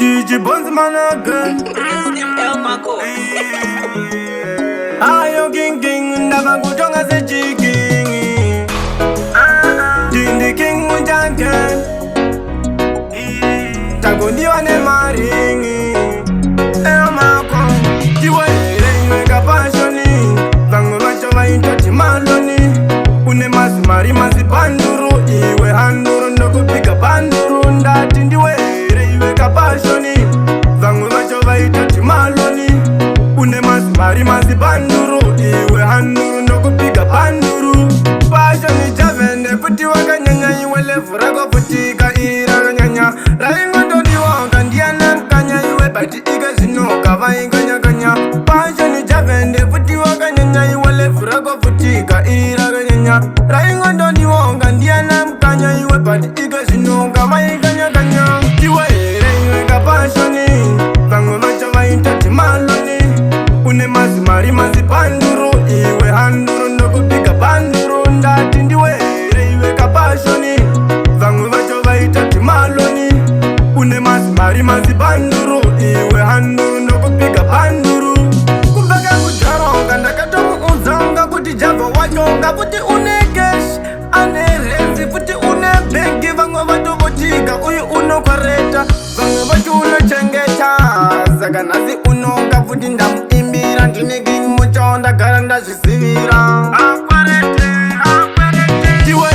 DJ Bones man again. Ayo king king ndaba kutonga se chiking. Dindi king mujanken. Tagundi wane maringi. Mako tiwe iwe kapashoni. Vangu macho vaintoti maloni. Une mazimari mazipanduru. Iwe handuru ndokupiga panduru. Ndati ndiwe iwe kapashoni. Vangu macho vaintoti maloni. Une mazimari mazipanduru. Iwe handuru ndokupiga panduru. Pashoni javende puti wakanyanya. Iwe lefu rako puti kaira kanyanya. Raingo ndoni wanga ndiana mkanya. Iwe bati ika zinoka vainganya kanya. Pashoni javende puti wakanyanya. Iwe lefu rako puti kaira kanyanya. Raingo ndoni wanga ndiana mkanya. Iwe bati ika zinoka vainganya kanya. Iwe iwe kapashoni. Vangu macho vaintati maloni. Une mazimari mazipanduru. Iwe handuru ndokupiga panduru. Ndati ndiwe iwe kapashoni. Vangu macho vaitati maloni. Une mazimari mazipanduru. Iwe handuru ndokupiga panduru. Kumbaka kujaronga ndakatomu uzanga. Kuti java wachonga. Kuti une cash ane renzi. Kuti une bengi. Vangu vatu votika uyu unokwareta. Vangu vatu unochengeta. Saka nazi unoka futi ndamuimbira. Ndinegi muchonda gara ndazvisivira. Akwarete, akwarete. Tiwe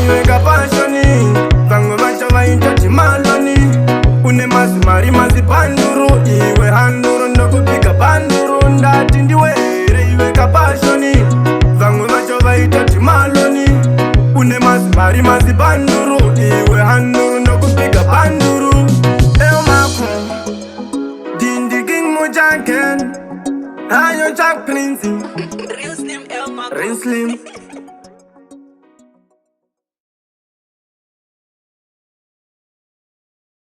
iwe kapashoni. Vangu vacho vaintoti maloni. Une mazimari mazipanduru. Iwe handuru ndokupiga panduru. Ndati ndiwe iwe kapashoni. Vangu vacho vaitoti maloni. Une mazimari mazipanduru. Iwe handuru ndokupiga panduru. Mujanken, ayo Jack Prince, Real Slim.